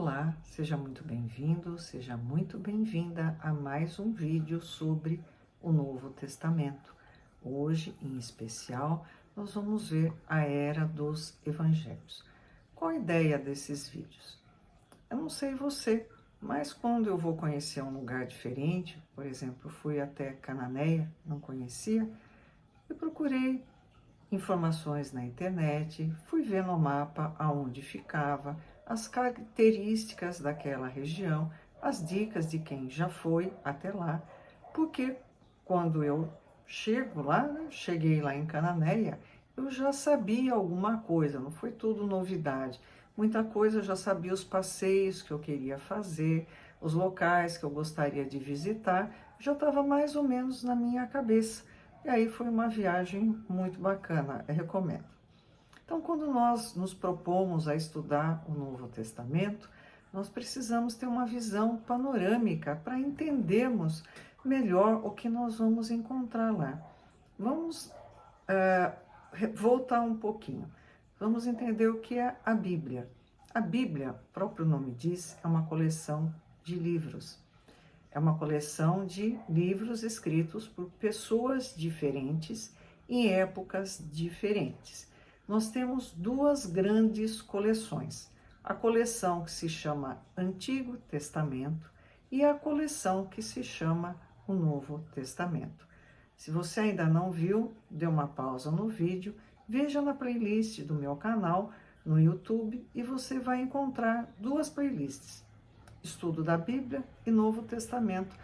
Olá, seja muito bem-vindo, seja muito bem-vinda a mais um vídeo sobre o Novo Testamento. Hoje, em especial, nós vamos ver a era dos evangelhos. Qual a ideia desses vídeos? Eu não sei você, mas quando eu vou conhecer um lugar diferente, por exemplo, fui até Cananéia, não conhecia, eu procurei informações na internet, fui ver no mapa aonde ficava, as características daquela região, as dicas de quem já foi até lá, porque quando eu chego lá, cheguei lá em Cananéia, eu já sabia alguma coisa, não foi tudo novidade. Muita coisa eu já sabia, os passeios que eu queria fazer, os locais que eu gostaria de visitar, já estava mais ou menos na minha cabeça. E aí foi uma viagem muito bacana, eu recomendo. Então, quando nós nos propomos a estudar o Novo Testamento, nós precisamos ter uma visão panorâmica para entendermos melhor o que nós vamos encontrar lá. Vamos voltar um pouquinho. Vamos entender o que é a Bíblia. A Bíblia, o próprio nome diz, é uma coleção de livros. É uma coleção de livros escritos por pessoas diferentes em épocas diferentes. Nós temos duas grandes coleções. A coleção que se chama Antigo Testamento e a coleção que se chama o Novo Testamento. Se você ainda não viu, dê uma pausa no vídeo, veja na playlist do meu canal no YouTube e você vai encontrar duas playlists. Estudo da Bíblia e Novo Testamento.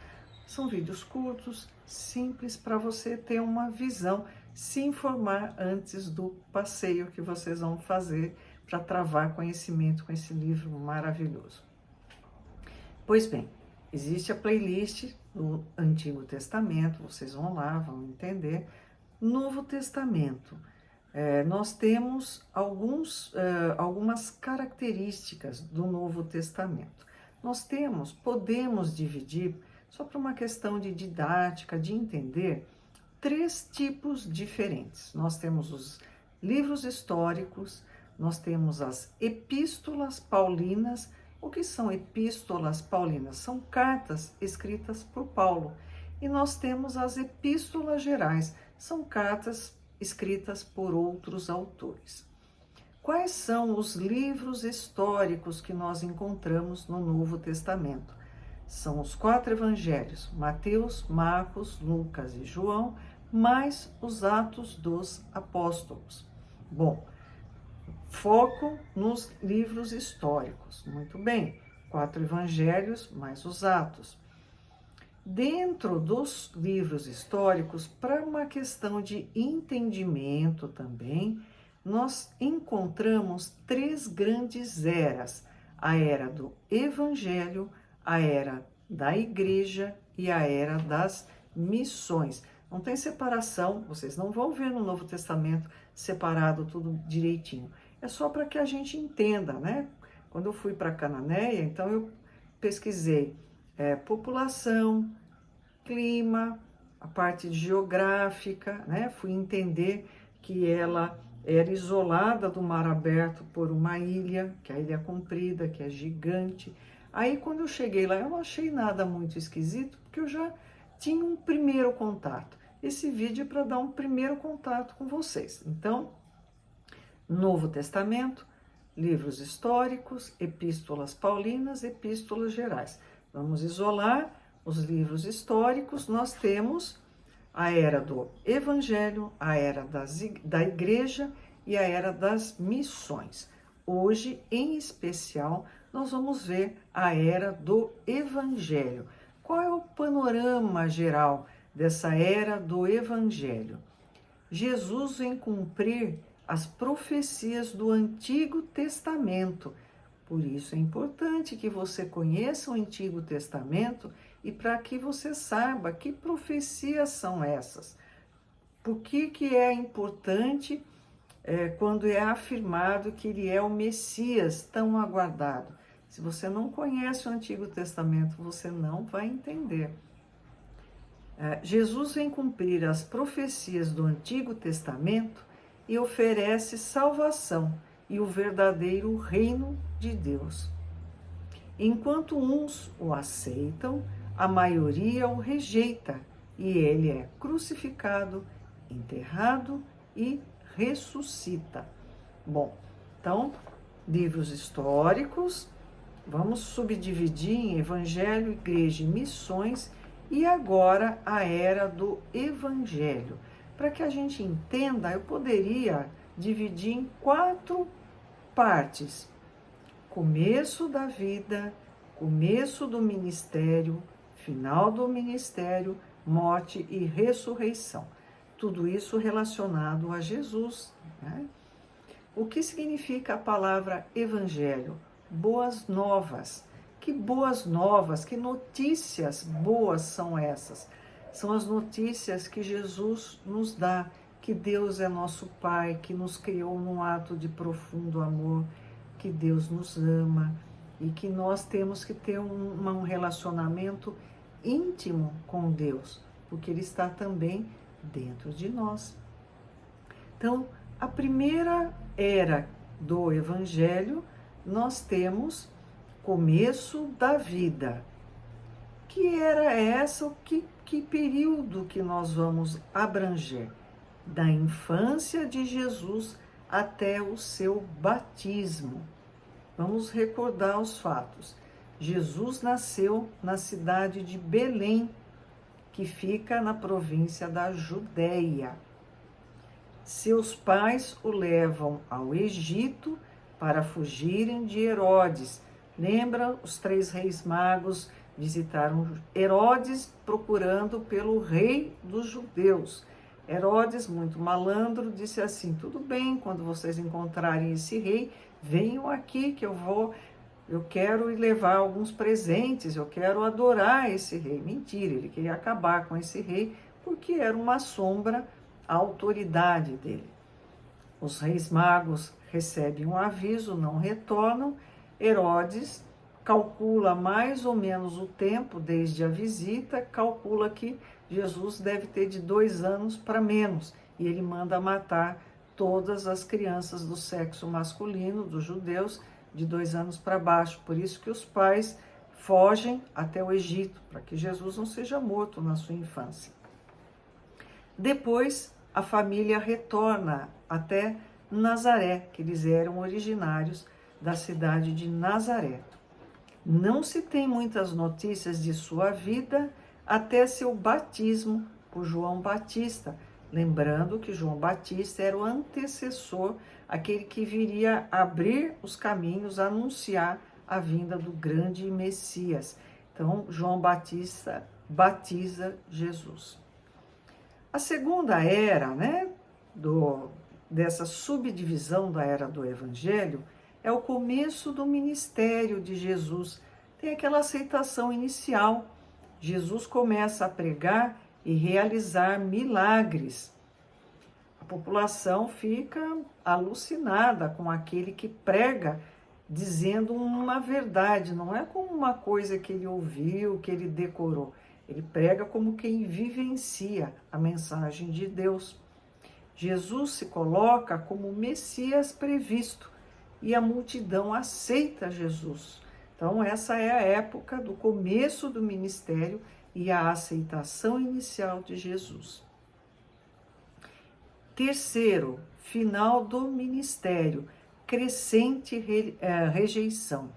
São vídeos curtos, simples, para você ter uma visão, se informar antes do passeio que vocês vão fazer para travar conhecimento com esse livro maravilhoso. Pois bem, existe a playlist do Antigo Testamento, vocês vão lá, vão entender. Novo Testamento, nós temos algumas características do Novo Testamento. Nós podemos dividir, só por uma questão de didática, de entender, três tipos diferentes. Nós temos os livros históricos, nós temos as epístolas paulinas. O que são epístolas paulinas? São cartas escritas por Paulo. E nós temos as epístolas gerais, são cartas escritas por outros autores. Quais são os livros históricos que nós encontramos no Novo Testamento? São os 4 evangelhos, Mateus, Marcos, Lucas e João, mais os Atos dos Apóstolos. Bom, foco nos livros históricos. Muito bem, 4 evangelhos mais os Atos. Dentro dos livros históricos, para uma questão de entendimento também, nós encontramos 3 grandes eras: a era do Evangelho, a era da Igreja e a era das missões. Não tem separação, vocês não vão ver no Novo Testamento separado tudo direitinho. É só para que a gente entenda, né? Quando eu fui para Cananéia, então eu pesquisei população, clima, a parte geográfica, né? Fui entender que ela era isolada do mar aberto por uma ilha, que é a Ilha Comprida, que é gigante. Aí, quando eu cheguei lá, eu não achei nada muito esquisito, porque eu já tinha um primeiro contato. Esse vídeo é para dar um primeiro contato com vocês. Então, Novo Testamento, livros históricos, epístolas paulinas, epístolas gerais. Vamos isolar os livros históricos. Nós temos a era do Evangelho, a era da Igreja e a era das missões. Hoje, em especial, nós vamos ver a era do Evangelho. Qual é o panorama geral dessa era do Evangelho? Jesus vem cumprir as profecias do Antigo Testamento. Por isso é importante que você conheça o Antigo Testamento e para que você saiba que profecias são essas. Por que é importante quando é afirmado que ele é o Messias tão aguardado? Se você não conhece o Antigo Testamento, você não vai entender. Jesus vem cumprir as profecias do Antigo Testamento e oferece salvação e o verdadeiro reino de Deus. Enquanto uns o aceitam, a maioria o rejeita e ele é crucificado, enterrado e ressuscita. Bom, então, livros históricos, vamos subdividir em Evangelho, Igreja e Missões, e agora a era do Evangelho. Para que a gente entenda, eu poderia dividir em 4 partes: começo da vida, começo do ministério, final do ministério, morte e ressurreição. Tudo isso relacionado a Jesus, né? O que significa a palavra evangelho? Boas novas. Que boas novas, que notícias boas são essas? São as notícias que Jesus nos dá, que Deus é nosso Pai, que nos criou num ato de profundo amor, que Deus nos ama e que nós temos que ter um relacionamento íntimo com Deus, porque Ele está também dentro de nós. Então, a primeira era do Evangelho, nós temos começo da vida. Que era essa? Que período que nós vamos abranger? Da infância de Jesus até o seu batismo. Vamos recordar os fatos. Jesus nasceu na cidade de Belém, que fica na província da Judéia. Seus pais o levam ao Egito para fugirem de Herodes. Lembra? Os 3 reis magos visitaram Herodes procurando pelo rei dos judeus. Herodes, muito malandro, disse assim: tudo bem, quando vocês encontrarem esse rei, venham aqui que eu quero ir levar alguns presentes, eu quero adorar esse rei. Mentira, ele queria acabar com esse rei porque era uma sombra à autoridade dele. Os reis magos recebem um aviso, não retornam. Herodes calcula mais ou menos o tempo desde a visita, calcula que Jesus deve ter de 2 anos para menos, e ele manda matar todas as crianças do sexo masculino, dos judeus, de 2 anos para baixo. Por isso que os pais fogem até o Egito, para que Jesus não seja morto na sua infância. Depois, a família retorna até Nazaré, que eles eram originários da cidade de Nazaré. Não se tem muitas notícias de sua vida até seu batismo por João Batista, lembrando que João Batista era o antecessor, aquele que viria abrir os caminhos, anunciar a vinda do grande Messias. Então, João Batista batiza Jesus. A segunda era, né, dessa subdivisão da era do Evangelho, é o começo do ministério de Jesus. Tem aquela aceitação inicial. Jesus começa a pregar e realizar milagres. A população fica alucinada com aquele que prega, dizendo uma verdade, não é como uma coisa que ele ouviu, que ele decorou. Ele prega como quem vivencia a mensagem de Deus. Jesus se coloca como o Messias previsto e a multidão aceita Jesus. Então, essa é a época do começo do ministério e a aceitação inicial de Jesus. Terceiro, final do ministério, crescente rejeição.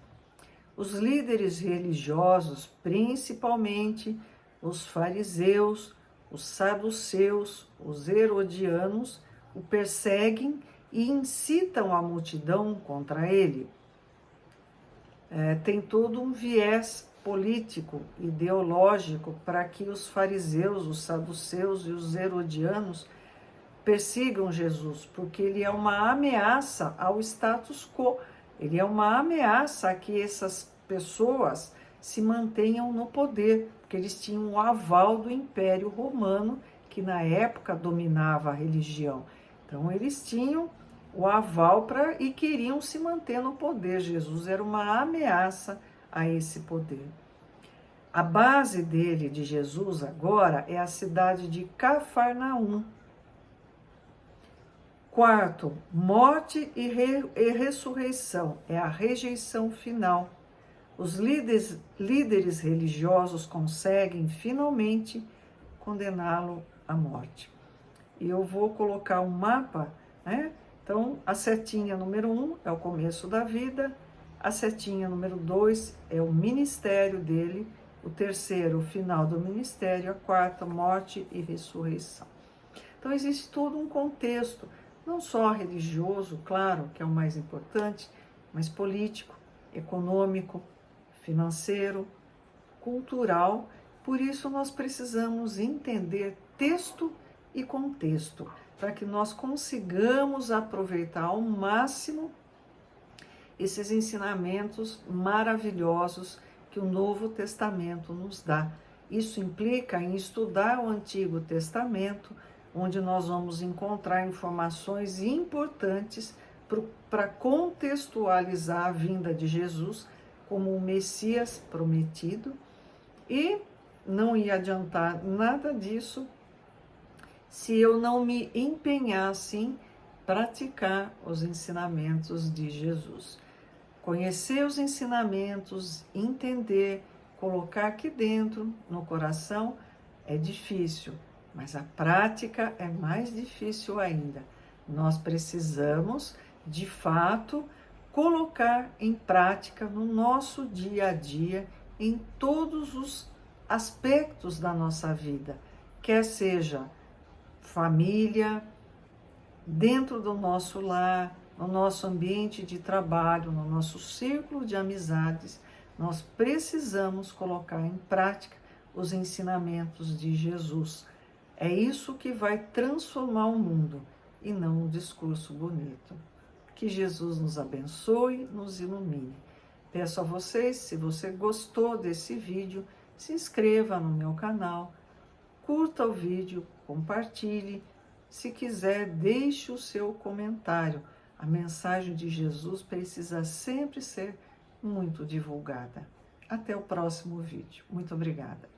Os líderes religiosos, principalmente os fariseus, os saduceus, os herodianos, o perseguem e incitam a multidão contra ele. Tem todo um viés político, ideológico, para que os fariseus, os saduceus e os herodianos persigam Jesus, porque ele é uma ameaça ao status quo, ele é uma ameaça a que essas pessoas se mantenham no poder, porque eles tinham o aval do Império Romano, que na época dominava a religião. Então eles tinham o aval e queriam se manter no poder. Jesus era uma ameaça a esse poder. A base de Jesus agora é a cidade de Cafarnaum. Quarto, morte e ressurreição, é a rejeição final. os líderes religiosos conseguem finalmente condená-lo à morte. E eu vou colocar um mapa, né? Então, a setinha número 1 é o começo da vida, a setinha número 2 é o ministério dele, o terceiro, o final do ministério, a quarta, morte e ressurreição. Então, existe todo um contexto, não só religioso, claro, que é o mais importante, mas político, econômico, financeiro, cultural. Por isso, nós precisamos entender texto e contexto, para que nós consigamos aproveitar ao máximo esses ensinamentos maravilhosos que o Novo Testamento nos dá. Isso implica em estudar o Antigo Testamento, onde nós vamos encontrar informações importantes para contextualizar a vinda de Jesus como o Messias prometido, e não ia adiantar nada disso se eu não me empenhasse em praticar os ensinamentos de Jesus. Conhecer os ensinamentos, entender, colocar aqui dentro, no coração, é difícil, mas a prática é mais difícil ainda. Nós precisamos, de fato, colocar em prática no nosso dia a dia, em todos os aspectos da nossa vida, quer seja família, dentro do nosso lar, no nosso ambiente de trabalho, no nosso círculo de amizades, nós precisamos colocar em prática os ensinamentos de Jesus. É isso que vai transformar o mundo e não um discurso bonito. Que Jesus nos abençoe, nos ilumine. Peço a vocês, se você gostou desse vídeo, se inscreva no meu canal, curta o vídeo, compartilhe. Se quiser, deixe o seu comentário. A mensagem de Jesus precisa sempre ser muito divulgada. Até o próximo vídeo. Muito obrigada.